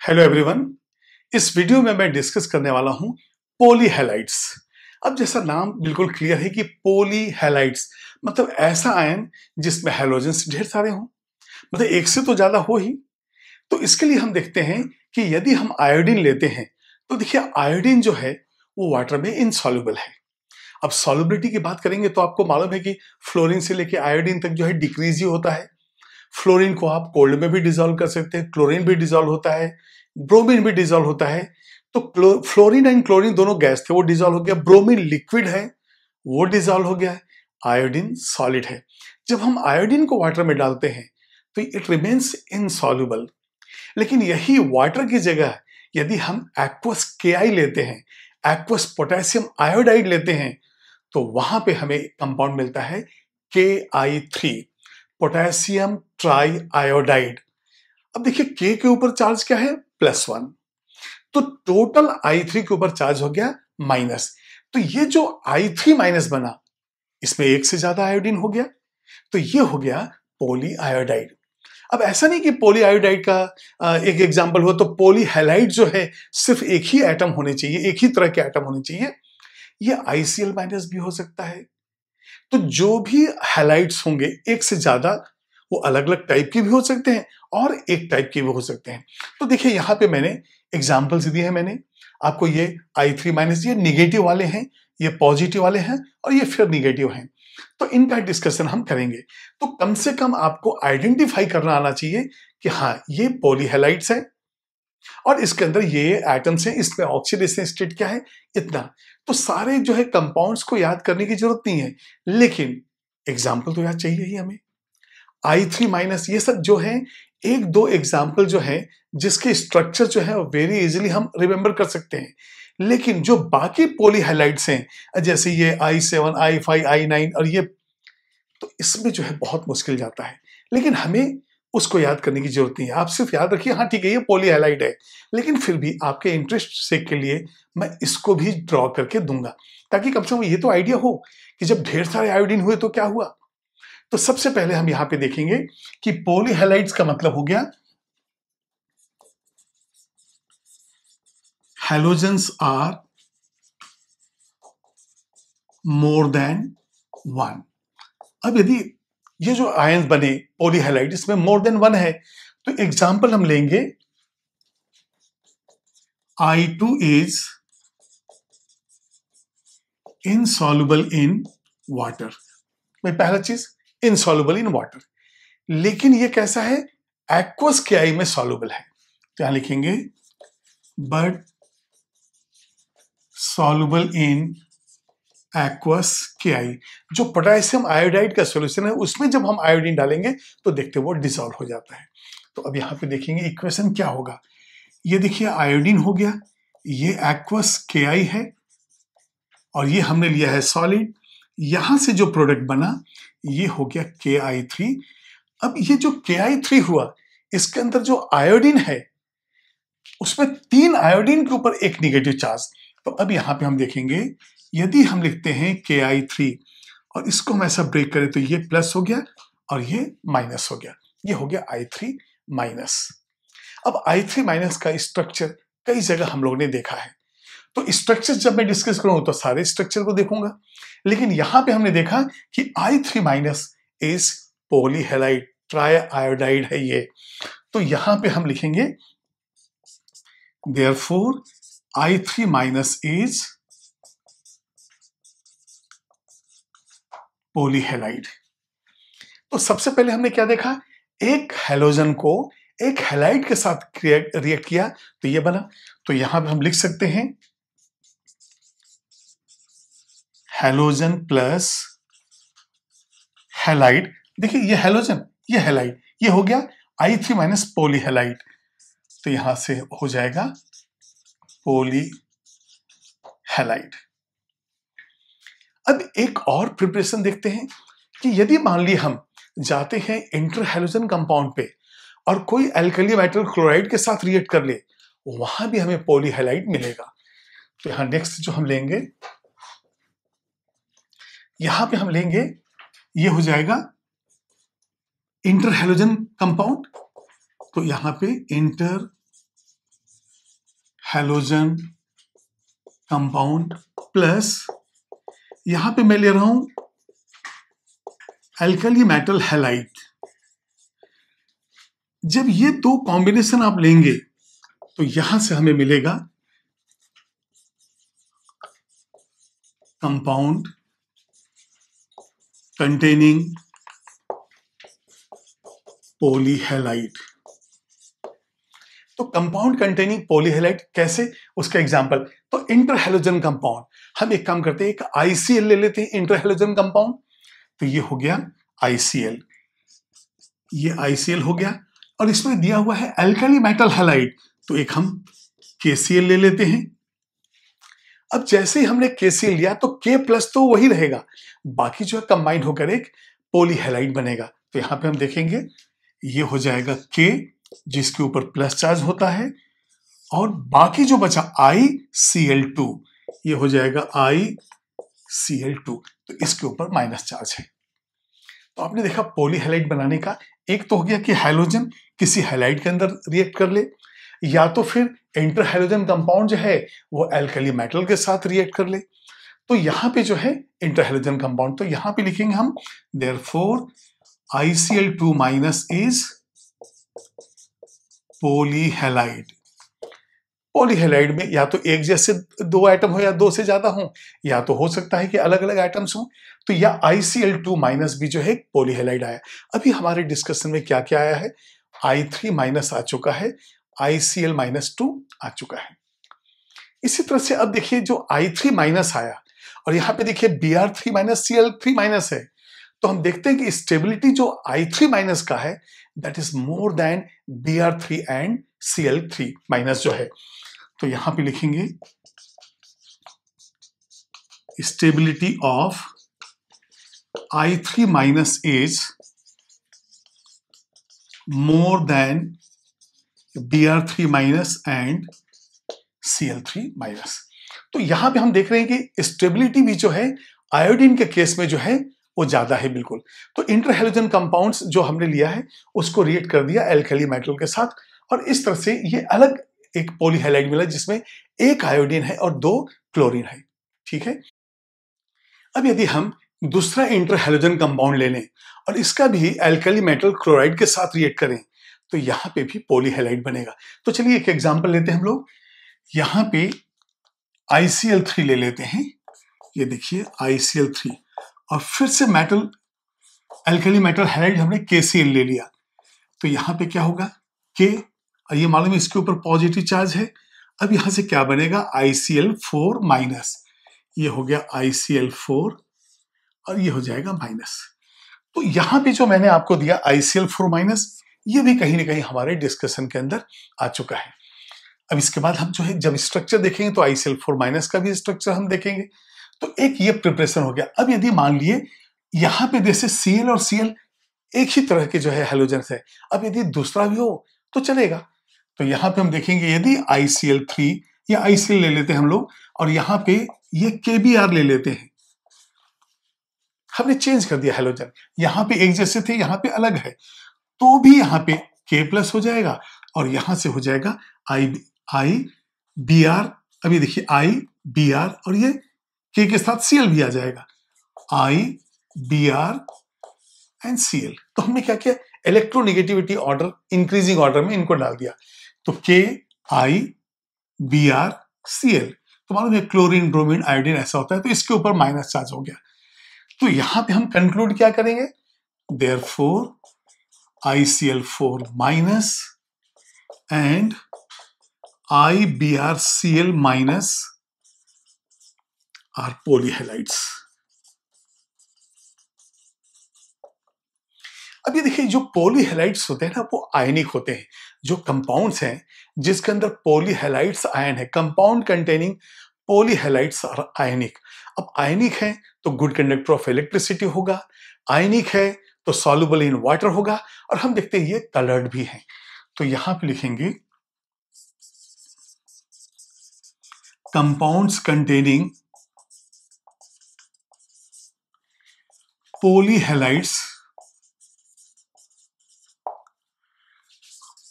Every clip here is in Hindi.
Hello everyone. इस वीडियो में मैं डिस्कस करने वाला हूं पोली हैलाइड्स। अब जैसा नाम बिल्कुल क्लियर है कि पोली हैलाइड्स मतलब ऐसा आयन जिसमें हैलोजेंस ढेर सारे हों, मतलब एक से तो ज्यादा हो ही। तो इसके लिए हम देखते हैं कि यदि हम आयोडीन लेते हैं तो देखिए आयोडीन जो है वो वाटर में इनसॉल्युबल है। अब सॉल्युबिलिटी की बात करेंगे तो आपको मालूम है कि फ्लोरीन से लेके आयोडीन तक जो है डिक्रीज ही होता है। फ्लोरीन को आप कोल्ड में भी डिजोल्व कर सकते हैं, क्लोरीन भी डिजोल्व होता है, ब्रोमीन भी डिजोल्व होता है। तो फ्लोरीन एंड क्लोरीन दोनों गैस थे, वो डिजोल्व हो गया। ब्रोमीन लिक्विड है, वो डिजोल्व हो गया है। आयोडीन सॉलिड है। जब हम आयोडीन को वाटर में डालते हैं तो इट रिमेन्स इनसॉल्युबल। लेकिन यही वाटर की जगह यदि हम एक्वस केआई लेते हैं, एक्वस पोटेशियम आयोडाइड लेते हैं, तो वहां पे हमें कंपाउंड मिलता है KI3, पोटेशियम ट्राई आयोडाइड। अब देखिए के ऊपर चार्ज क्या है, +1, तो टोटल I3 के ऊपर चार्ज हो गया माइनस। तो ये जो I3 माइनस बना, इसमें एक से ज्यादा आयोडीन हो गया, तो ये हो गया पोली आयोडाइड। अब ऐसा नहीं कि पोली आयोडाइड का एक एग्जाम्पल हो, तो पोली हैलाइड जो है सिर्फ एक ही एटम होने चाहिए, एक ही तरह के एटम होने चाहिए। ये ICl माइनस भी हो सकता है। तो जो भी हैलाइड्स होंगे एक से ज्यादा, वो अलग अलग टाइप के भी हो सकते हैं और एक टाइप के भी हो सकते हैं। तो देखिए यहाँ पे मैंने एग्जाम्पल्स दिए हैं। मैंने आपको ये I3 माइनस, ये निगेटिव वाले हैं, ये पॉजिटिव वाले हैं और ये फिर निगेटिव हैं। तो इनका डिस्कशन हम करेंगे। तो कम से कम आपको आइडेंटिफाई करना आना चाहिए कि हाँ ये पॉलीहैलाइड्स है और इसके अंदर ये एटम्स हैं, इसमें ऑक्सीडेशन स्टेट क्या है, इतना। तो सारे जो है कंपाउंड्स को याद करने की जरूरत नहीं है, लेकिन एग्जाम्पल तो याद चाहिए ही हमें। I3 माइनस ये सब जो है, एक दो एग्जाम्पल जो है जिसके स्ट्रक्चर जो है वेरी इजीली हम रिमेंबर कर सकते हैं। लेकिन जो बाकी पॉलीहैलाइड्स हैं जैसे ये I7, I5, I9 और ये, तो इसमें जो है बहुत मुश्किल जाता है। लेकिन हमें उसको याद करने की जरूरत नहीं है। आप सिर्फ याद रखिए हाँ ठीक है ये पॉलीहैलाइड है, लेकिन फिर भी आपके इंटरेस्ट से के लिए मैं इसको भी ड्रॉ करके दूंगा, ताकि कम से कम ये तो आइडिया हो कि जब ढेर सारे आयोडीन हुए तो क्या हुआ। तो सबसे पहले हम यहां पे देखेंगे कि पॉलीहैलाइड्स का मतलब हो गया हैलोजेंस आर मोर देन 1। अब यदि ये जो आयन बने पॉलीहैलाइड, इसमें मोर देन 1 है, तो एग्जांपल हम लेंगे I2 is insoluble in water. भाई पहला चीज इनसॉल्युबल इन वाटर, लेकिन ये कैसा है, एक्वस केआई में सॉल्युबल है। तो यहां लिखेंगे बट सॉल्युबल इन एक्वस केआई। जो पोटेशियम आयोडाइड का सॉल्यूशन है उसमें जब हम आयोडीन डालेंगे तो देखते वो डिसॉल्व हो जाता है। तो अब यहां पे देखेंगे इक्वेशन क्या होगा। ये देखिए आयोडीन हो गया, ये एक्वस केआई है और ये हमने लिया है सॉलिड। यहां से जो प्रोडक्ट बना ये हो गया KI3। अब ये जो KI3 हुआ, इसके अंदर जो आयोडीन है उसमें 3 आयोडीन के ऊपर एक निगेटिव चार्ज। तो अब यहां पे हम देखेंगे यदि हम लिखते हैं KI3 और इसको हम ऐसा ब्रेक करें तो ये प्लस हो गया और ये माइनस हो गया, ये हो गया I3 माइनस। अब I3 माइनस का स्ट्रक्चर कई जगह हम लोगों ने देखा है, तो स्ट्रक्चर जब मैं डिस्कस करूं तो सारे स्ट्रक्चर को देखूंगा, लेकिन यहां पे हमने देखा कि I3 minus is polyhalide triiodide है ये। तो यहां पे हम लिखेंगे देयरफॉर I3 माइनस इज पॉलीहैलाइड। तो सबसे पहले हमने क्या देखा, एक हैलोजन को एक हैलाइड के साथ रिएक्ट किया तो ये बना। तो यहां पे हम लिख सकते हैं हैलोजन प्लस हैलाइड। देखिए ये हैलोजन, ये हैलाइड, ये हो गया I3 माइनस पॉलीहैलाइड। तो यहां से हो जाएगा पॉलीहैलाइड। अब एक और प्रिपरेशन देखते हैं कि यदि मान ली हम जाते हैं इंटरहैलोजन कंपाउंड पे और कोई अल्कली मेटल क्लोराइड के साथ रिएक्ट कर ले, वहां भी हमें पॉलीहैलाइड मिलेगा। तो यहां नेक्स्ट जो हम लेंगे, यहां पे हम लेंगे, ये हो जाएगा इंटरहैलोजन कंपाउंड। तो यहां पे इंटर हैलोजन कंपाउंड प्लस यहां पे मैं ले रहा हूं एल्कली मेटल हैलाइड। जब ये दो कॉम्बिनेशन आप लेंगे तो यहां से हमें मिलेगा कंपाउंड कंटेनिंग पॉलीहैलाइड। तो कंपाउंड कंटेनिंग पॉलीहैलाइड कैसे, उसका एग्जांपल तो इंटरहैलोजन कंपाउंड। हम एक काम करते हैं, एक ICl ले लेते हैं इंटरहैलोजन कंपाउंड। तो ये हो गया ICl, ये ICl हो गया। और इसमें दिया हुआ है एल्कली मेटल हैलाइड, तो एक हम KCl ले लेते हैं। अब जैसे ही हमने KCl लिया तो K प्लस तो वही रहेगा, बाकी जो है कंबाइंड होकर एक पॉलीहैलाइड बनेगा। तो यहां पे हम देखेंगे ये हो जाएगा K जिसके ऊपर प्लस चार्ज होता है, और बाकी जो बचा ICl2 ये हो जाएगा ICl2, तो इसके ऊपर माइनस चार्ज है। तो आपने देखा पॉलीहैलाइड बनाने का एक तो हो गया कि हैलोजन किसी हैलाइड के अंदर रिएक्ट कर ले, या तो फिर इंटरहैलोजन कंपाउंड जो है वो एल्कली मेटल के साथ रिएक्ट कर ले। तो यहां पे जो है इंटरहैलोजन कंपाउंड, तो यहां पे लिखेंगे हम देयरफॉर ICl2 माइनस इज पॉलीहैलाइड। पॉलीहैलाइड में या तो एक जैसे दो एटम हो या दो से ज्यादा हो, या तो हो सकता है कि अलग अलग एटम्स हो। तो या ICl2 माइनस भी जो है पॉलीहैलाइड आया। अभी हमारे डिस्कशन में क्या क्या आया है, I3 माइनस आ चुका है, ICl माइनस 2 आ चुका है। इसी तरह से अब देखिए जो I3 माइनस आया और यहाँ पे देखिए Br3 माइनस Cl3 माइनस है, तो हम देखते हैं कि स्टेबिलिटी जो I3 माइनस का है that is more than Br3 and Cl3 minus जो है। तो यहां पे लिखेंगे stability of I3 minus is more than Br3 minus and Cl3 minus. तो यहां पे हम देख रहे हैं कि स्टेबिलिटी भी जो है आयोडीन के केस में जो है वो ज्यादा है बिल्कुल। तो इंटरहैलोजन कंपाउंड्स जो हमने लिया है उसको रिएक्ट कर दिया एल्कली मेटल के साथ, और इस तरह से ये अलग एक पॉलीहैलाइड मिला जिसमें एक आयोडीन है और दो क्लोरीन है। ठीक है, अब यदि हम दूसरा इंटरहैलोजन कंपाउंड ले लें और इसका भी एल्कली मेटल क्लोराइड के साथ रिएक्ट करें तो यहां पे भी पॉलीहैलाइड बनेगा। तो चलिए एक एग्जांपल लेते हैं हम लोग। यहां पे ICl3 ले लेते हैं, ये देखिए ICl3, और फिर से मेटल एल्कली मेटल हैलाइड हमने KCl ले लिया। तो यहां पे क्या होगा K, और ये मालूम है इसके ऊपर पॉजिटिव चार्ज है। अब यहां से क्या बनेगा ICl4 माइनस, ये हो गया ICl4 और ये हो जाएगा माइनस। तो यहां पे जो मैंने आपको दिया ICl4 माइनस, ये भी कहीं ना कहीं हमारे डिस्कशन के अंदर आ चुका है। अब इसके बाद हम जो है जब स्ट्रक्चर देखेंगे तो ICl4 माइनस का भी स्ट्रक्चर हम देखेंगे। तो एक ये प्रिपरेशन हो गया। अब यदि मान लिए यहां पे जैसे Cl और Cl एक ही तरह के जो है हैलोजन है, अब यदि दूसरा भी हो तो चलेगा। तो यहां पे हम देखेंगे यदि ICl3 या ICl ले लेते हैं हम लोग, और यहां पे ये KBr ले लेते हैं, हमने चेंज कर दिया हैलोजन, यहां पे एक जैसे थे यहां पे अलग है, तो भी यहां पे K प्लस हो जाएगा और यहां से हो जाएगा IBr। अभी देखिए IBr और ये K के साथ Cl भी आ जाएगा, IBr एंड Cl। तो हमने क्या किया, इलेक्ट्रोनेगेटिविटी ऑर्डर इंक्रीजिंग ऑर्डर में इनको डाल दिया। तो KIBr Cl, तो मालूम है क्लोरीन ब्रोमीन आयोडीन ऐसा होता है, तो इसके ऊपर माइनस चार्ज हो गया। तो यहां पे हम कंक्लूड क्या करेंगे, therefore ICl4 minus and IBrCl minus are polyhalides. अब ये देखिए जो पॉलीहैलाइड्स होते हैं ना वो आयनिक होते हैं। जो कंपाउंड्स हैं जिसके अंदर पॉलीहैलाइड्स आयन है, कंपाउंड कंटेनिंग पॉलीहैलाइड्स आर आयनिक। अब आयनिक है तो गुड कंडक्टर ऑफ इलेक्ट्रिसिटी होगा, आयनिक है तो सॉल्युबल इन वाटर होगा, और हम देखते हैं ये कलर्ड भी है। तो यहां पे लिखेंगे कंपाउंड्स कंटेनिंग पॉलीहैलाइड्स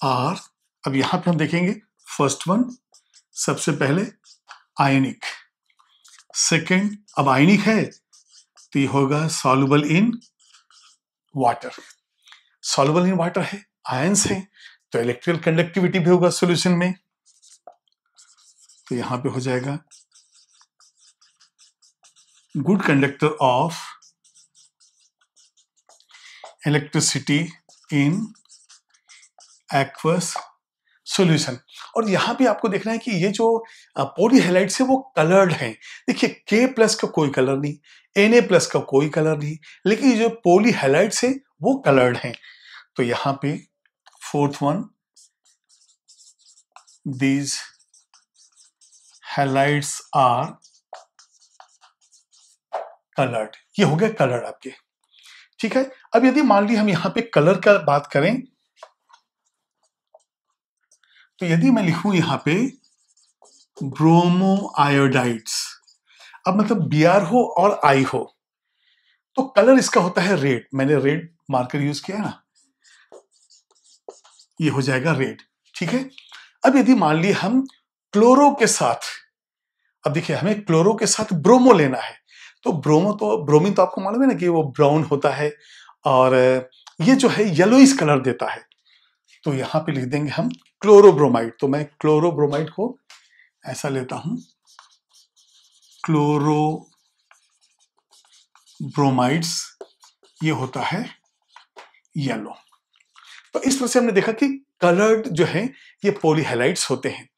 आर, अब यहां पे हम देखेंगे फर्स्ट वन सबसे पहले आयनिक, सेकंड अब आयनिक है तो ये होगा soluble in water. Soluble in water है, आयंस है, तो इलेक्ट्रिकल कंडक्टिविटी भी होगा सॉल्यूशन में, तो यहां पे हो जाएगा good conductor of electricity in aqueous solution. और यहां पे आपको देखना है कि ये जो पॉलीहैलाइड्स है वो कलर्ड हैं। देखिए K+ का कोई कलर नहीं, Na+ का कोई कलर नहीं, लेकिन ये जो पॉलीहैलाइड्स है वो कलर्ड हैं। तो यहां पे fourth one, these halides are coloured, ये हो गया कलर आपके। ठीक है, अब यदि मान ली हम यहां पे कलर का बात करें तो यदि मैं लिखूं यहां पे ब्रोमो आयोडाइड्स, अब मतलब Br हो और I हो तो कलर इसका होता है रेड, मैंने रेड मार्कर यूज किया ना, ये हो जाएगा रेड। ठीक है, अब यदि मान ली हम क्लोरो के साथ, अब देखिए हमें क्लोरो के साथ ब्रोमो लेना है, तो ब्रोमीन तो आपको मालूम है ना कि वो ब्राउन होता है और ये जो है येलोइश कलर देता है, तो यहां पे लिख देंगे हम क्लोरोब्रोमाइड। तो मैं क्लोरोब्रोमाइड को ऐसा लेता हूं, क्लोरोब्रोमाइड्स, ये होता है येलो। तो इस तरह से हमने देखा कि कलर्ड जो है ये पॉलीहैलाइड्स होते हैं।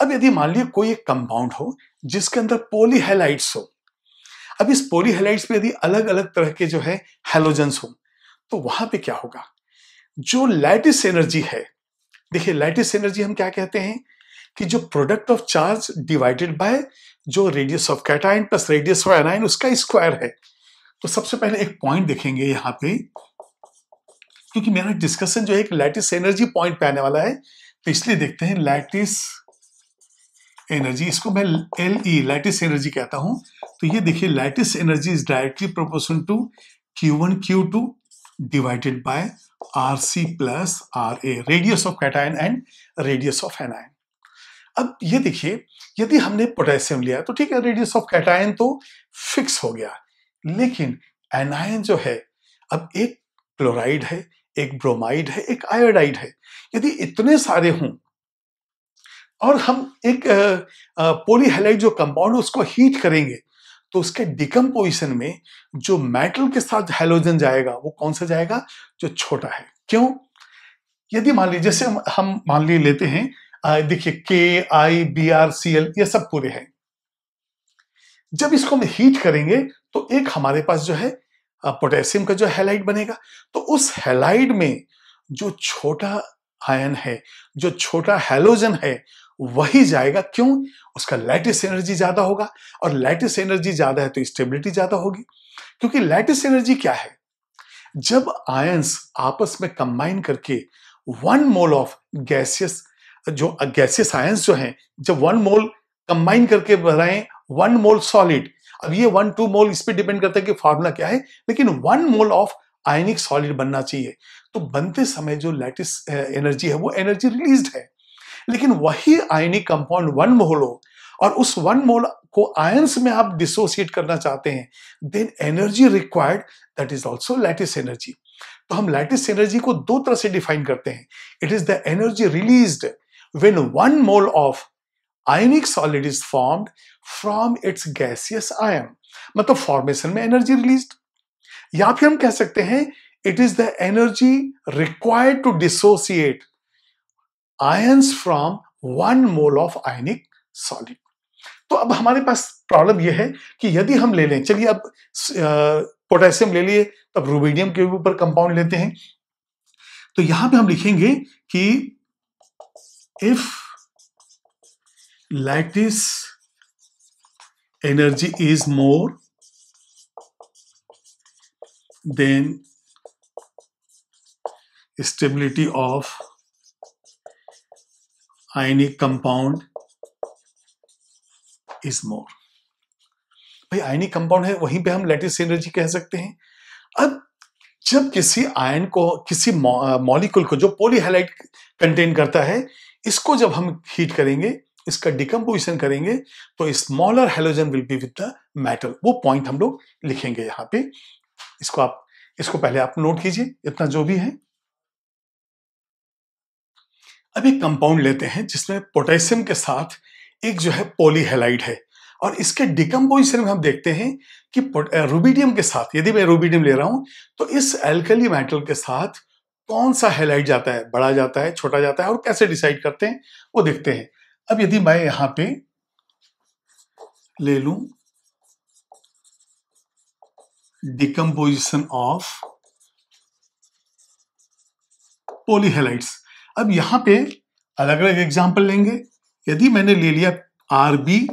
अब यदि मान लीजिए कोई एक कंपाउंड हो जिसके अंदर पॉलीहैलाइड्स हो, अब इस पॉलीहैलाइड्स में यदि अलग अलग तरह के जो है हैलोजेंस हो तो वहां पे क्या होगा, जो लैटिस एनर्जी है, देखिए लैटिस एनर्जी हम क्या कहते हैं कि जो product of charge divided by जो radius of cation plus radius of anion उसका स्क्वायर है। तो सबसे पहले एक पॉइंट देखेंगे यहां पे, क्योंकि मेरा डिस्कशन जो है एक लैटिस एनर्जी पॉइंट पे आने वाला है, तो इसलिए देखते हैं लैटिस एनर्जी, इसको मैं LE लैटिस एनर्जी कहता हूं। तो ये देखिए lattice energy is directly proportional to Q1 Q2 divided by RC plus RA, radius of cation and radius of anion. अब ये देखिए यदि हमने पोटेशियम लिया तो ठीक है, रेडियस ऑफ कैटायन तो फिक्स हो गया, लेकिन एनायन जो है, अब एक क्लोराइड है, एक ब्रोमाइड है, एक आयोडाइड है, यदि इतने सारे हों और हम एक पॉलीहैलाइड जो कंपाउंड उसको हीट करेंगे तो उसके डिकम्पोजिशन में जो मेटल के साथ हैलोजन जाएगा वो कौन सा जाएगा, जो छोटा है। क्यों, यदि मान लीजिए जैसे हम मान ली लेते हैं, देखिए KI BrCl ये सब पूरे हैं, जब इसको हम हीट करेंगे तो एक हमारे पास जो है पोटेशियम का जो हैलाइड बनेगा, तो उस हैलाइड में जो छोटा आयन है, जो छोटा हैलोजन है वही जाएगा। क्यों, उसका लैटिस एनर्जी ज्यादा होगा, और लैटिस एनर्जी ज्यादा है तो स्टेबिलिटी ज्यादा होगी। क्योंकि लैटिस एनर्जी क्या है, जब आयंस आपस में कंबाइन करके 1 मोल ऑफ गैसियस, जो गैसियस आयंस जो हैं, जब 1 मोल कंबाइन करके बनाए 1 मोल सॉलिड, अब ये 1-2 मोल इस पे डिपेंड करता है कि फार्मूला क्या है, लेकिन 1 मोल ऑफ आयनिक सॉलिड बनना चाहिए। तो बनते समय जो लैटिस एनर्जी है वो एनर्जी रिलीज्ड है, लेकिन वही आयनिक कंपाउंड 1 मोल हो और उस 1 मोल को आयंस में आप डिसोसिएट करना चाहते हैं, then energy required that is also lattice energy. तो हम लैटिस एनर्जी को दो तरह से डिफाइन करते हैं, it is the energy released when 1 mole of ionic solid is formed from its gaseous ion, मतलब फॉर्मेशन में एनर्जी रिलीज्ड, या फिर हम कह सकते हैं it is the energy required to dissociate ions from 1 mole of ionic solid. तो अब हमारे पास प्रॉब्लम यह है कि यदि हम ले लें, चलिए अब पोटेशियम ले लिए, तब रुबिडियम के ऊपर कंपाउंड लेते हैं, तो यहां पे हम लिखेंगे कि if lattice energy is more than stability of ionic compound is more. भाई आयनिक कंपाउंड है, वहीं पे हम लैटिस एनर्जी कह सकते हैं। अब जब किसी आयन को, किसी मॉलिक्यूल को जो पॉलीहैलाइड कंटेन करता है, इसको जब हम हीट करेंगे इसका डिकम्पोजिशन करेंगे तो smaller halogen will be with the metal. वो पॉइंट हम लोग लिखेंगे यहाँ पे। इसको पहले आप नोट कीजिए, इतना जो भी है। अब एक कंपाउंड लेते हैं जिसमें पोटेशियम के साथ एक जो है पॉलीहैलाइड है, और इसके डिकम्पोजिशन में हम देखते हैं कि रुबिडियम के साथ, यदि मैं रुबिडियम ले रहा हूं तो इस एल्कली मेटल के साथ कौन सा हैलाइड जाता है, बड़ा जाता है, छोटा जाता है, और कैसे डिसाइड करते हैं वो देखते हैं। अब यदि मैं यहां पे ले लूं डिकम्पोजिशन ऑफ पॉलीहैलाइड्स, अब यहां पे अलग अलग एग्जांपल लेंगे। यदि मैंने ले लिया Rb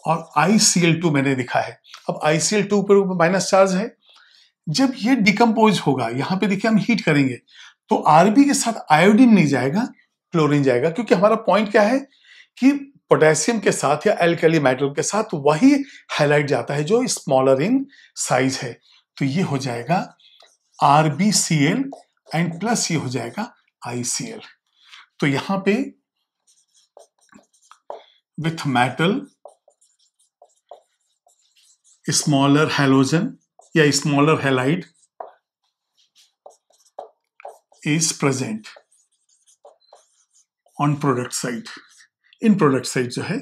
और ICl2 मैंने लिखा है, अब ICl2 पर माइनस चार्ज है, जब ये डिकम्पोज होगा, यहां पे देखिए हम हीट करेंगे तो Rb के साथ आयोडीन नहीं जाएगा, क्लोरीन जाएगा, क्योंकि हमारा पॉइंट क्या है कि पोटेशियम के साथ या एल्कली मेटल के साथ वही हैलाइड जाता है जो स्मॉलर इन साइज है। तो ये हो जाएगा RbCl एंड प्लस ये हो जाएगा ICl। तो यहां पे विथ मेटल स्मॉलर हैलोजन या smaller halide is present on product side, in product side जो है।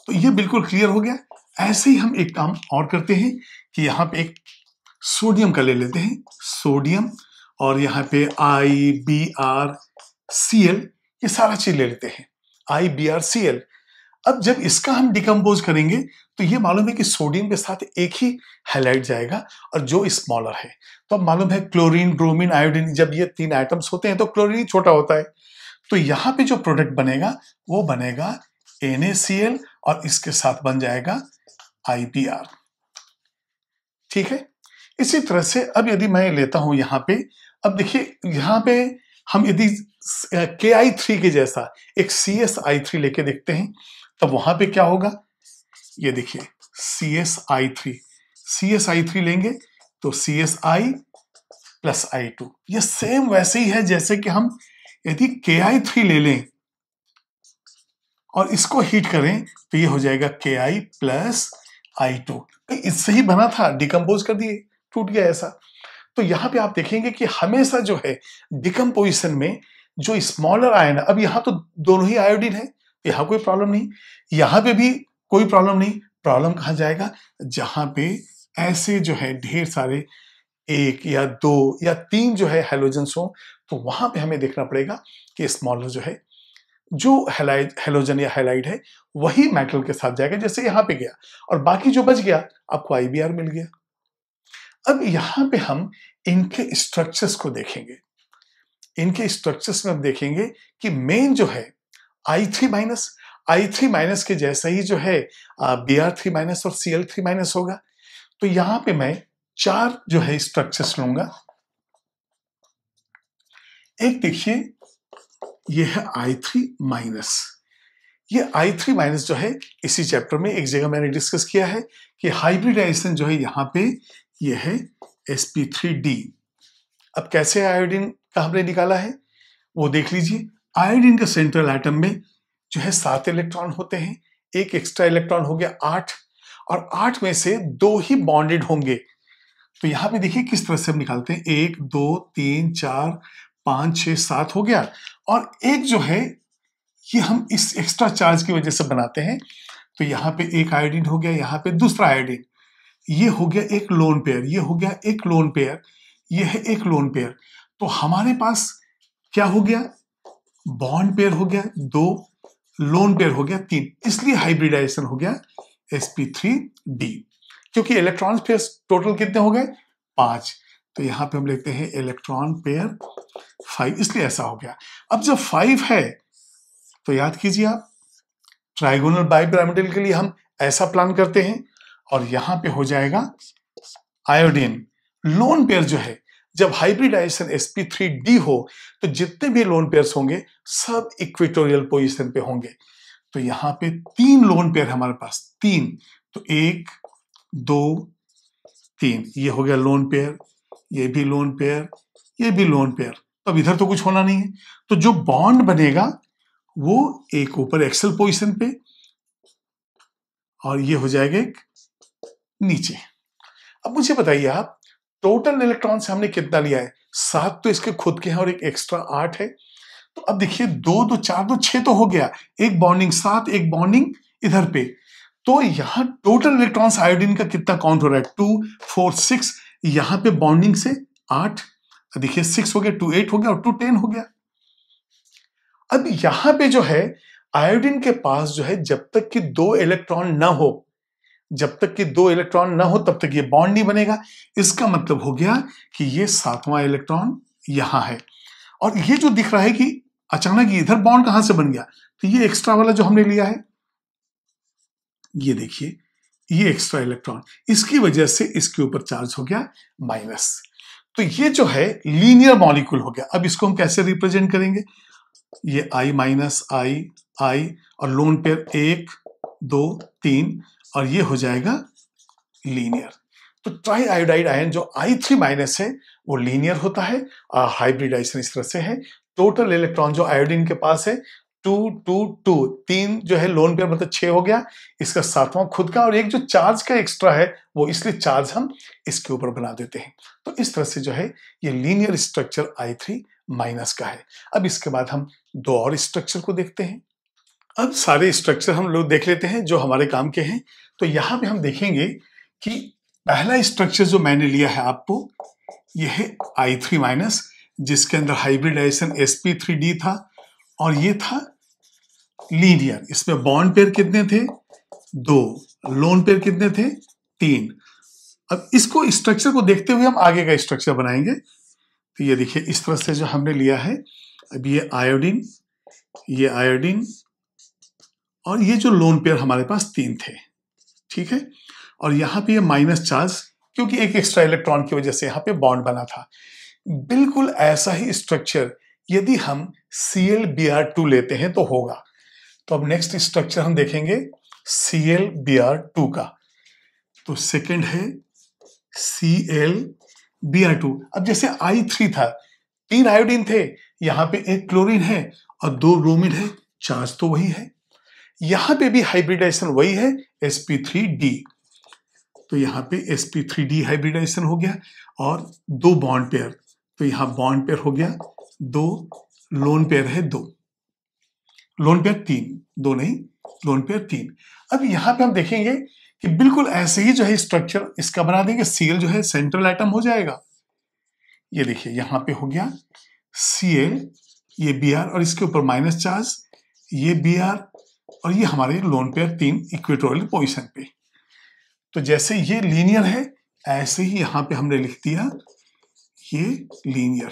तो ये बिल्कुल क्लियर हो गया। ऐसे ही हम एक काम और करते हैं कि यहां पे एक सोडियम का ले लेते हैं, सोडियम, और यहां पे IBrCl, ये सारा चीज ले लेते हैं, IBrCl। अब जब इसका हम डिकम्पोज करेंगे तो ये मालूम है कि सोडियम के साथ एक ही हैलाइड जाएगा और जो स्मॉलर है। तो अब मालूम है क्लोरीन, ब्रोमीन, आयोडीन, जब ये तीन एटम्स होते हैं तो क्लोरीन छोटा होता है। तो यहां पे जो प्रोडक्ट बनेगा वो बनेगा NaCl और इसके साथ बन जाएगा IBr। ठीक है, इसी तरह से अब यदि मैं लेता हूं यहां पे, अब देखिए यहां पे हम यदि Ki3 के जैसा एक CSI3 लेके देखते हैं तब वहां पे क्या होगा, ये देखिए CSI3 लेंगे तो CSI प्लस I2, ये सेम वैसे ही है जैसे कि हम यदि Ki3 ले लें और इसको हीट करें तो ये हो जाएगा Ki प्लस I2। इससे ही बना था, डिकम्पोज कर दिए, टूट गया ऐसा। तो यहां पे आप देखेंगे कि हमेशा जो है डिकम्पोजिशन में जो स्मॉलर आयन है, अब यहां तो दोनों ही आयोडीन है, यहां कोई प्रॉब्लम नहीं, यहां पे भी कोई प्रॉब्लम नहीं। प्रॉब्लम कहां जाएगा, जहां पे ऐसे जो है ढेर सारे एक या दो या तीन जो है हैलोजन्स हो, तो वहां पे हमें देखना पड़ेगा कि स्मॉलर जो है, जो हैलोजन या हैलाइड है वही मेटल के साथ जाएगा, जैसे यहां पे गया, और बाकी जो बच गया आपको IBr मिल गया। अब यहां पे हम इनके स्ट्रक्चर्स को देखेंगे। इनके स्ट्रक्चर्स में हम देखेंगे कि मेन जो है I3 माइनस के जैसा ही जो है Br3 माइनस और Cl3 माइनस होगा। तो यहां पे मैं चार जो है स्ट्रक्चर्स लूंगा। एक देखिए ये है I3 माइनस, ये I3 माइनस जो है इसी चैप्टर में एक जगह मैंने डिस्कस किया है कि हाइब्रिडाइजेशन जो है यहाँ पे ये है sp3d। अब कैसे आयोडीन का हमने निकाला है वो देख लीजिए। आयोडीन के सेंट्रल एटम में जो है 7 इलेक्ट्रॉन होते हैं, एक एक्स्ट्रा इलेक्ट्रॉन हो गया 8, और 8 में से 2 ही बॉन्डेड होंगे। तो यहां पे देखिए किस तरह से हम निकालते हैं, 1 2 3 4 5 6 7 हो गया, और एक जो है ये हम इस एक्स्ट्रा चार्ज की वजह से बनाते हैं। तो यहाँ पे एक आयोडीन हो गया, यहाँ पे दूसरा आयोडीन, ये हो गया एक लोन पेयर, ये हो गया एक लोन पेयर, ये है एक लोन पेयर। तो हमारे पास क्या हो गया, बॉन्ड पेयर हो गया 2, लोन पेयर हो गया 3, इसलिए हाइब्रिडाइजेशन हो गया sp3d, क्योंकि इलेक्ट्रॉन पेयर टोटल कितने हो गए 5। तो यहां पे हम लिखते हैं इलेक्ट्रॉन पेयर 5, इसलिए ऐसा हो गया। अब जब 5 है तो याद कीजिए आप, ट्राइगोनल बाइपिरामिडल के लिए हम ऐसा प्लान करते हैं, और यहां पे हो जाएगा आयोडीन। लोन पेयर जो है, जब हाइब्रिडाइजेशन sp3d हो तो जितने भी लोन पेयर्स होंगे सब इक्वेटोरियल पोजीशन पे होंगे। तो यहां पे 3 लोन पेयर हमारे पास, 3, तो 1 2 3, ये हो गया लोन पेयर, ये भी लोन पेयर, ये भी लोन पेयर। तो अब इधर तो कुछ होना नहीं है, तो जो बॉन्ड बनेगा वो एक ऊपर एक्सेल पोजीशन पे और ये हो जाएगा एक नीचे। अब मुझे बताइए आप, टोटल इलेक्ट्रॉन से हमने कितना लिया है? 7 तो इसके खुद के हैं और एक एक्स्ट्रा 8 है। तो अब देखिए 2 2 4 2 6 तो हो गया, एक बॉन्डिंग 7, एक बॉन्डिंग इधर पे। तो यहाँ टोटल इलेक्ट्रॉन्स आयोडीन का कितना काउंट हो रहा है? 2 4 6। यहाँ पे बॉन्डिंग से 8, देखिए 6 हो गया, 2 8 हो गया और 2 10 हो गया। अब यहां पे जो है आयोडीन के पास जो है जब तक कि 2 इलेक्ट्रॉन ना हो, जब तक कि 2 इलेक्ट्रॉन ना हो तब तक ये बॉन्ड नहीं बनेगा। इसका मतलब हो गया कि ये 7वां इलेक्ट्रॉन यहां है। और ये जो दिख रहा है कि अचानक इधर बॉन्ड कहां से बन गया, तो ये एक्स्ट्रा वाला जो हमने लिया है, ये देखिए ये एक्स्ट्रा इलेक्ट्रॉन, इसकी वजह से इसके ऊपर चार्ज हो गया माइनस। तो ये जो है लीनियर मॉलिक्यूल हो गया। अब इसको हम कैसे रिप्रेजेंट करेंगे? ये I माइनस I और लोन पेयर 1 2 3 और ये हो जाएगा लीनियर। तो ट्राई आयोडाइड आयन जो I3 माइनस है वो लीनियर होता है और हाइब्रिडाइजेशन इस तरह से है। टोटल इलेक्ट्रॉन जो आयोडीन के पास है 2 2 2, 3 जो है लोन पेयर मतलब 6 हो गया, इसका 7वां खुद का, और एक जो चार्ज का एक्स्ट्रा है वो इसलिए चार्ज हम इसके ऊपर बना देते हैं। तो इस तरह से जो है ये लीनियर स्ट्रक्चर I3 माइनस का है। अब इसके बाद हम 2 और स्ट्रक्चर को देखते हैं। अब सारे स्ट्रक्चर हम लोग देख लेते हैं जो हमारे काम के हैं। तो यहां पे हम देखेंगे कि पहला स्ट्रक्चर जो मैंने लिया है आपको, यह है I3 माइनस, जिसके अंदर हाइब्रिडाइजेशन sp3d था और ये था लीनियर। इसमें बॉन्ड पेयर कितने थे? 2, लोन पेयर कितने थे? 3। अब इसको स्ट्रक्चर को देखते हुए हम आगे का स्ट्रक्चर बनाएंगे। तो ये देखिए इस तरह से जो हमने लिया है, अब ये आयोडीन और ये जो लोन पेयर हमारे पास 3 थे, ठीक है। और यहाँ पे ये माइनस चार्ज, क्योंकि एक एक्स्ट्रा इलेक्ट्रॉन की वजह से यहाँ पे बॉन्ड बना था। बिल्कुल ऐसा ही स्ट्रक्चर यदि हम ClBr2 लेते हैं तो होगा। तो अब नेक्स्ट स्ट्रक्चर हम देखेंगे ClBr2 का। तो सेकंड है ClBr2। अब जैसे I3 था, 3 आयोडीन थे, यहाँ पे एक क्लोरीन है और 2 ब्रोमीन है, चार्ज तो वही है। यहां पे भी हाइब्रिडाइजेशन वही है, sp3d। तो यहाँ पे sp3d हाइब्रिडाइजेशन हो गया और 2 बॉन्ड पेयर, तो यहाँ बॉन्ड पेयर हो गया 2, लोन पेयर है 2, लोन पेयर 3, 2 नहीं, लोन पेयर 3। अब यहाँ पे हम देखेंगे कि बिल्कुल ऐसे ही जो है स्ट्रक्चर इसका बना देंगे। Cl जो है सेंट्रल एटम हो जाएगा। ये देखिए यहाँ पे हो गया Cl, ये Br और इसके ऊपर माइनस चार्ज, ये Br और ये हमारे लोन पेयर 3 इक्वेटोरियल पोजीशन पे। तो जैसे ये लीनियर है, ऐसे ही यहां पे हमने लिख दिया ये लीनियर,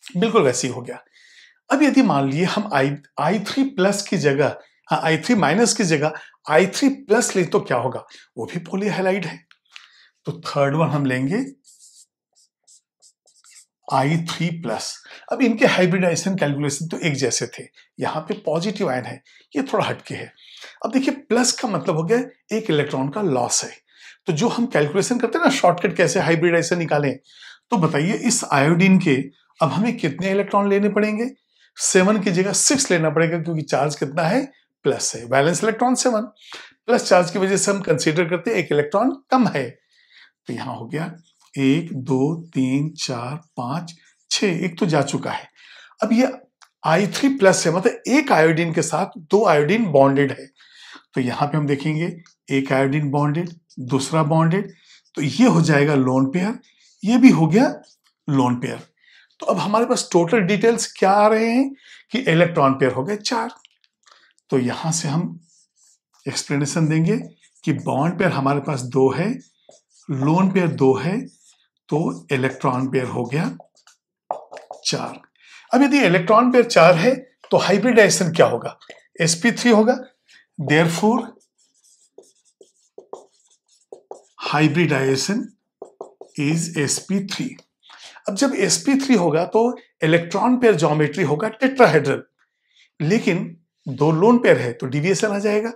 बिल्कुल वैसे ही हो गया। अब यदि मान लिए हम I3 प्लस की जगह, हाँ I3 माइनस की जगह I3 प्लस ले तो क्या होगा? वो भी पॉलीहैलाइड है। तो थर्ड वन हम लेंगे I3 प्लस। अब इनके हाइब्रिडाइजेशन कैलकुलेशन तो एक जैसे थे, यहाँ पे पॉजिटिव आयन है, ये थोड़ा हटके है। अब देखिए प्लस का मतलब हो गया एक इलेक्ट्रॉन का लॉस है। तो जो हम कैलकुलेशन करते हैं ना शॉर्टकट कैसे हाइब्रिडाइजेशन निकालें, तो बताइए इस आयोडीन के अब हमें कितने इलेक्ट्रॉन लेने पड़ेंगे? 7 की जगह 6 लेना पड़ेगा, क्योंकि चार्ज कितना है? प्लस है, वैलेंस इलेक्ट्रॉन 7, प्लस चार्ज की वजह से हम कंसीडर करते हैं एक इलेक्ट्रॉन कम है। तो यहां हो गया 1 2 3 4 5 6, एक तो जा चुका है। अब ये I3 प्लस है, मतलब एक आयोडीन के साथ 2 आयोडीन बॉन्डेड है। तो यहां पे हम देखेंगे एक आयोडीन बॉन्डेड, दूसरा बॉन्डेड, तो ये हो जाएगा लोन पेयर, ये भी हो गया लोन पेयर। तो अब हमारे पास टोटल डिटेल्स क्या आ रहे हैं कि इलेक्ट्रॉन पेयर हो गए 4। तो यहां से हम एक्सप्लेनेशन देंगे कि बॉन्ड पेयर हमारे पास 2 है, लोन पेयर 2 है, तो इलेक्ट्रॉन पेयर हो गया 4। अब यदि इलेक्ट्रॉन पेयर 4 है तो हाइब्रिडाइजेशन क्या होगा? sp3 होगा, देयरफॉर हाइब्रिडाइजेशन इज sp3। अब जब sp3 होगा तो इलेक्ट्रॉन पेयर ज्योमेट्री होगा टेट्राहेड्रल, लेकिन 2 लोन पेयर है तो डिविएशन आ जाएगा,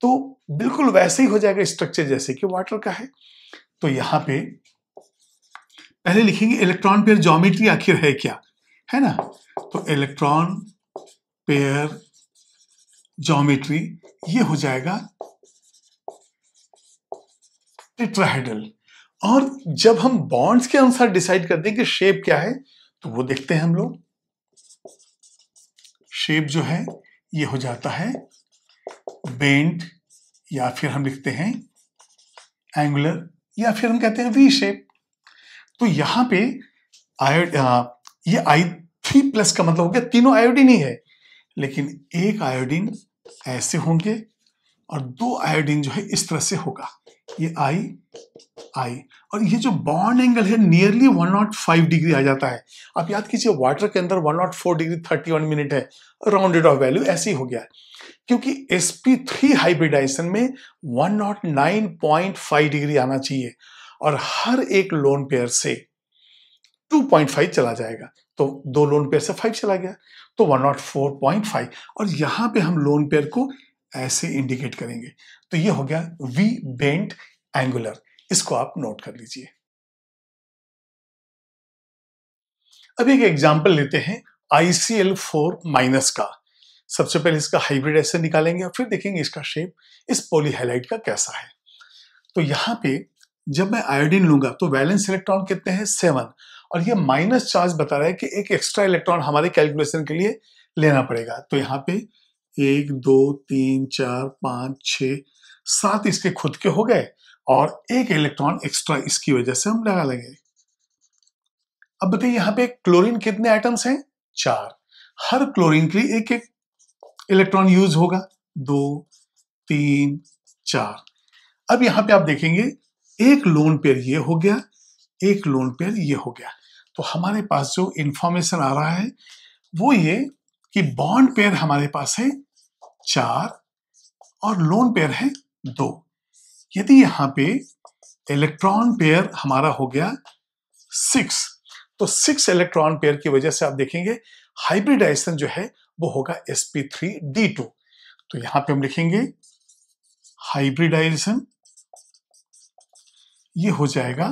तो बिल्कुल वैसे ही हो जाएगा स्ट्रक्चर जैसे कि वाटर का है। तो यहां पे पहले लिखेंगे इलेक्ट्रॉन पेयर ज्योमेट्री आखिर है क्या, है ना। तो इलेक्ट्रॉन पेयर ज्योमेट्री ये हो जाएगा टेट्राहेड्रल। और जब हम बॉन्ड्स के अनुसार डिसाइड करते हैं कि शेप क्या है, तो वो देखते हैं हम लोग। शेप जो है ये हो जाता है बेंट, या फिर हम लिखते हैं एंगुलर, या फिर हम कहते हैं वी शेप। तो यहां पे ये I3+ का मतलब हो गया तीनों आयोडीन ही है, लेकिन एक आयोडीन ऐसे होंगे और दो आयोडीन जो है इस तरह से होगा, ये I। और ये जो बॉन्ड एंगल है नियरली 105 डिग्री आ जाता है। आप याद कीजिए वाटर के अंदर 104 डिग्री 31 मिनट है, राउंडेड ऑफ वैल्यू ऐसे ही हो गया है, क्योंकि sp3 हाइब्रिडाइजेशन में 109.5 डिग्री आना चाहिए और हर एक लोन पेयर से 2.5 चला जाएगा, तो दो लोन पेयर से 5 चला गया, तो 104.5। और यहां पे हम लोन पेयर को ऐसे इंडिकेट करेंगे, तो ये हो गया वी बेंट एंगुलर। इसको आप नोट कर लीजिए। अब एक एग्जांपल लेते हैं ICl4- का। सबसे पहले इसका हाइब्रिडाइजेशन निकालेंगे और फिर देखेंगे इसका शेप इस पॉलीहैलाइड का कैसा है। तो यहां पे जब मैं आयोडीन लूंगा तो वैलेंस इलेक्ट्रॉन कितने हैं 7, और ये माइनस चार्ज बता रहा है कि एक एक्स्ट्रा इलेक्ट्रॉन हमारे कैलकुलेशन के लिए लेना पड़ेगा। तो यहाँ पे 1 2 3 4 5 6 7 इसके खुद के हो गए और एक इलेक्ट्रॉन एक्स्ट्रा इसकी वजह से हम लगा लेंगे। अब बताइए यहाँ पे क्लोरीन कितने आइटम्स हैं 4, हर क्लोरीन के लिए एक एक इलेक्ट्रॉन यूज होगा 2 3 4। अब यहां पे आप देखेंगे एक लोन पेयर ये हो गया, एक लोन पेयर ये हो गया। तो हमारे पास जो इंफॉर्मेशन आ रहा है वो ये कि बॉन्ड पेयर हमारे पास है 4 और लोन पेयर है 2। यदि यहां पे इलेक्ट्रॉन पेयर हमारा हो गया 6, तो 6 इलेक्ट्रॉन पेयर की वजह से आप देखेंगे हाइब्रिडाइजेशन जो है वो होगा sp3d2। तो यहां पे हम लिखेंगे हाइब्रिडाइजेशन ये हो जाएगा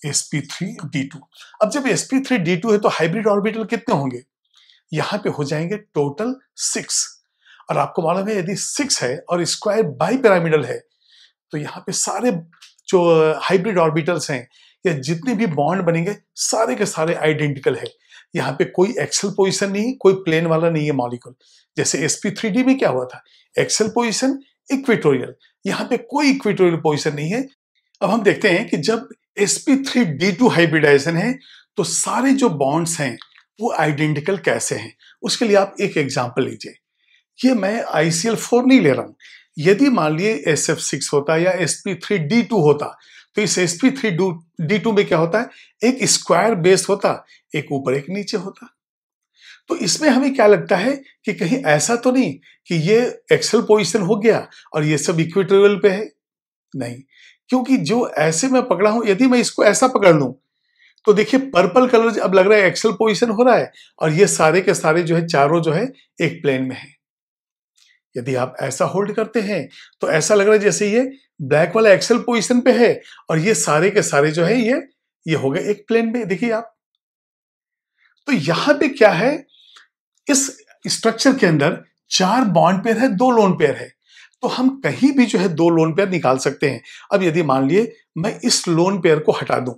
sp3d2। अब जब sp3d2 है तो हाइब्रिड ऑर्बिटल कितने होंगे, यहां पे हो जाएंगे टोटल 6। और आपको मालूम है यदि 6 है और स्क्वायर बाई पिरामिडल है तो यहाँ पे सारे जो हाइब्रिड ऑर्बिटल्स हैं या जितने भी बॉन्ड बनेंगे सारे के सारे आइडेंटिकल है। यहाँ पे कोई एक्सल पोजीशन नहीं, कोई प्लेन वाला नहीं है मॉलिक्यूल। जैसे sp3d में क्या हुआ था, एक्सल पोजीशन इक्वेटोरियल, यहाँ पे कोई इक्वेटोरियल पोजीशन नहीं है। अब हम देखते हैं कि जब sp3d2 हाइब्रिडाइजेशन है तो सारे जो बॉन्ड्स हैं वो आइडेंटिकल कैसे हैं। उसके लिए आप एक एग्जांपल लीजिए। ये मैं ICl4 नहीं ले रहा हूं। यदि मान लिए SF6 होता या sp3d2 होता तो इस sp3d2 में क्या होता है, एक स्क्वायर बेस होता, एक ऊपर एक नीचे होता। तो इसमें हमें क्या लगता है कि कहीं ऐसा तो नहीं कि ये एक्सल पोजीशन हो गया और ये सब इक्वेटोरियल पे है, नहीं, क्योंकि जो ऐसे मैं पकड़ा हूं यदि मैं इसको ऐसा पकड़ लूं तो देखिए पर्पल कलर अब लग रहा है एक्सल पोजीशन हो रहा है और ये सारे के सारे जो है चारों जो है एक प्लेन में है। यदि आप ऐसा होल्ड करते हैं तो ऐसा लग रहा है जैसे ये ब्लैक वाला एक्सल पोजीशन पे है और ये सारे के सारे जो है ये हो गए एक प्लेन में। देखिए आप, तो यहां पे क्या है, इस स्ट्रक्चर के अंदर 4 बॉन्ड पेयर है, 2 लोन पेयर है, तो हम कहीं भी जो है 2 लोन पेयर निकाल सकते हैं। अब यदि मान लिए मैं इस लोन पेयर को हटा दूं,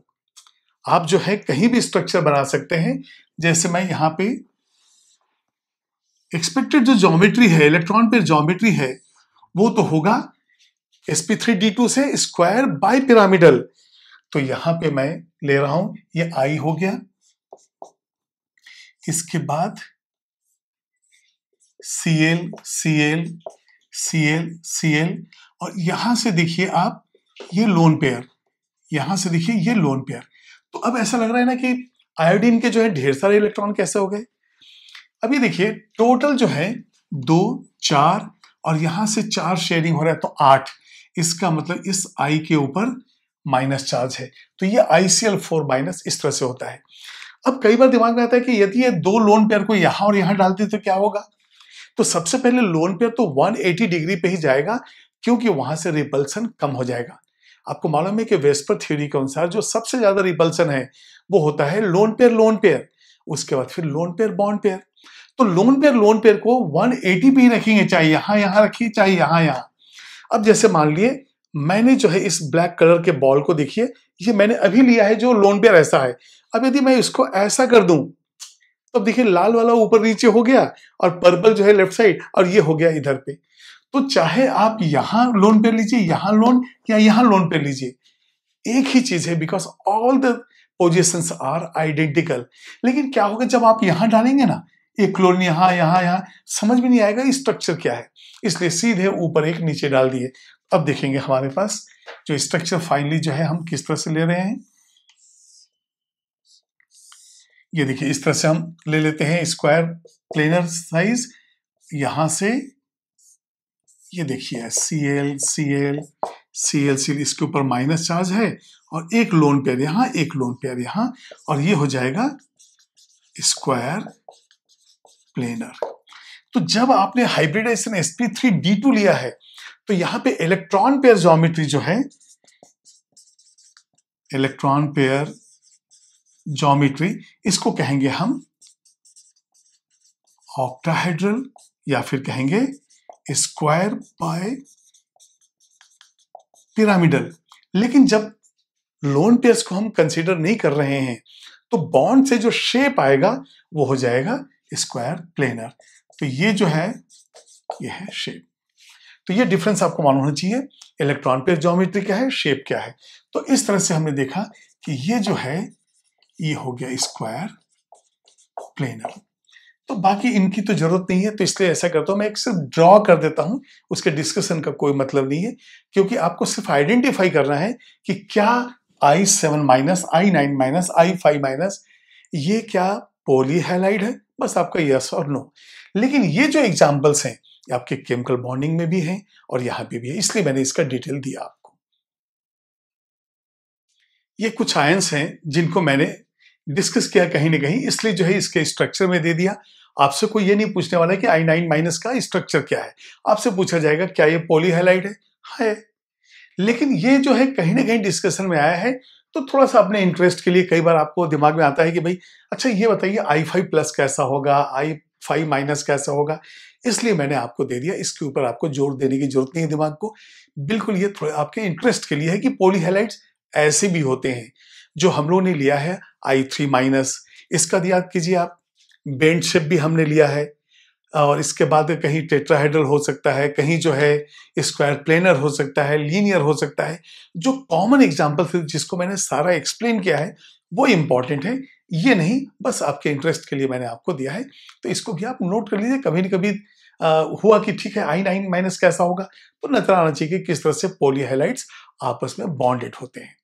आप जो है कहीं भी स्ट्रक्चर बना सकते हैं। जैसे मैं यहां पे एक्सपेक्टेड जो ज्योमेट्री है, इलेक्ट्रॉन पेयर ज्योमेट्री है, वो तो होगा sp3d2 से स्क्वायर बाय पिरामिडल। तो यहां पे मैं ले रहा हूं ये I हो गया, इसके बाद Cl Cl Cl Cl और यहां से देखिए आप ये लोन पेयर, यहां से देखिए ये लोन पेयर। तो अब ऐसा लग रहा है ना कि आयोडीन के जो है ढेर सारे इलेक्ट्रॉन कैसे हो गए। अब ये देखिए टोटल जो है 2 4 और यहां से 4 शेयरिंग हो रहा है तो 8। इसका मतलब इस I के ऊपर माइनस चार्ज है, तो ये ICl4- इस तरह से होता है। अब कई बार दिमाग में आता है कि यदि ये 2 लोन पेयर को यहां और यहां डालते तो क्या होगा। तो सबसे पहले लोन पेयर तो 180 डिग्री पे ही जाएगा, क्योंकि वहां से रिपल्सन कम हो जाएगा। आपको मालूम है कि वेस्पर थ्योरी के अनुसार जो सबसे ज्यादा रिपल्सन है वो होता है लोन पेयर, उसके बाद फिर लोन पेयर बॉन्ड पेयर। तो लोन पेयर को 180 पे ही रखेंगे, चाहे यहां रखिए चाहे यहां। अब जैसे मान लिए मैंने जो है इस ब्लैक कलर के बॉल को, देखिए ये मैंने अभी लिया है जो लोन पेयर ऐसा है। अब यदि मैं इसको ऐसा कर दूं तो देखिए लाल वाला ऊपर नीचे हो गया और पर्पल जो है लेफ्ट साइड, और ये हो गया इधर पे। तो चाहे आप यहां लोन पेयर लीजिए, यहां लोन, या यहां लोन पेयर लीजिए, एक ही चीज है, because all the positions are identical. लेकिन क्या होगा जब आप यहां डालेंगे ना, एक लोन यहां, समझ में नहीं आएगा स्ट्रक्चर क्या है, इसलिए सीधे ऊपर एक नीचे डाल दिए। अब देखेंगे हमारे पास जो स्ट्रक्चर फाइनली जो है हम किस तरह से ले रहे हैं। ये देखिए इस तरह से हम ले लेते हैं स्क्वायर प्लेनर साइज, यहां से ये देखिए Cl इसके ऊपर माइनस चार्ज है, और एक लोन पेयर यहां, एक लोन पेयर यहां, और ये हो जाएगा स्क्वायर प्लेनर। तो जब आपने हाइब्रिडाइजेशन sp3d2 लिया है तो यहां पे इलेक्ट्रॉन पेयर ज्योमेट्री जो है, इलेक्ट्रॉन पेयर ज्योमेट्री, इसको कहेंगे हम ऑक्टाहेड्रल, या फिर कहेंगे स्क्वायर बाय पिरामिडल। लेकिन जब लोन पेयर्स को हम कंसीडर नहीं कर रहे हैं तो बॉन्ड से जो शेप आएगा वो हो जाएगा स्क्वायर प्लेनर। तो ये जो है ये है शेप। तो ये डिफरेंस आपको मालूम होना चाहिए, इलेक्ट्रॉन पेयर ज्योमेट्री क्या है, शेप क्या है। तो इस तरह से हमने देखा कि ये जो है ये हो गया स्क्वायर प्लेनर। तो बाकी इनकी तो जरूरत नहीं है, तो इसलिए ऐसा करता हूं मैं एक सिर्फ ड्रॉ कर देता हूं, उसके डिस्कशन का कोई मतलब नहीं है, क्योंकि आपको सिर्फ आइडेंटिफाई करना है कि क्या I7 minus, I9 minus, I5 minus ये क्या पॉली हैलाइड है, बस आपका यस और नो। लेकिन ये जो एग्जांपल्स हैं आपके केमिकल बॉन्डिंग में भी हैं और यहां पे भी है, इसलिए मैंने इसका डिटेल दिया आपको। ये कुछ आयंस हैं जिनको मैंने डिस्कस किया कहीं ना कहीं, इसलिए जो है इसके स्ट्रक्चर में दे दिया। आपसे कोई ये नहीं पूछने वाला कि I9 माइनस का स्ट्रक्चर क्या है, आपसे पूछा जाएगा क्या ये पॉली हैलाइड है। लेकिन ये जो है कहीं ना कहीं डिस्कशन में आया है, तो थोड़ा सा अपने इंटरेस्ट के लिए कई बार आपको दिमाग में आता है कि भाई अच्छा ये बताइए I5 प्लस कैसा होगा, I5 माइनस कैसा होगा, इसलिए मैंने आपको दे दिया। इसके ऊपर आपको जोर देने की जरूरत नहीं है दिमाग को, बिल्कुल ये थोड़ा आपके इंटरेस्ट के लिए है कि पॉलीहैलाइड्स ऐसे भी होते हैं। जो हम लोगों ने लिया है I3 माइनस, इसका याद कीजिए आप, बेंड शेप भी हमने लिया है, और इसके बाद कहीं टेट्राहेड्रल हो सकता है, कहीं जो है स्क्वायर प्लेनर हो सकता है, लीनियर हो सकता है। जो कॉमन एग्जांपल थे जिसको मैंने सारा एक्सप्लेन किया है वो इंपॉर्टेंट है, ये नहीं बस आपके इंटरेस्ट के लिए मैंने आपको दिया है। तो इसको भी आप नोट कर लीजिए, कभी न कभी हुआ कि ठीक है I9 माइनस कैसा होगा, तो नजर आना चाहिए कि किस तरह से पॉलीहैलाइड्स आपस में बॉन्डेड होते हैं।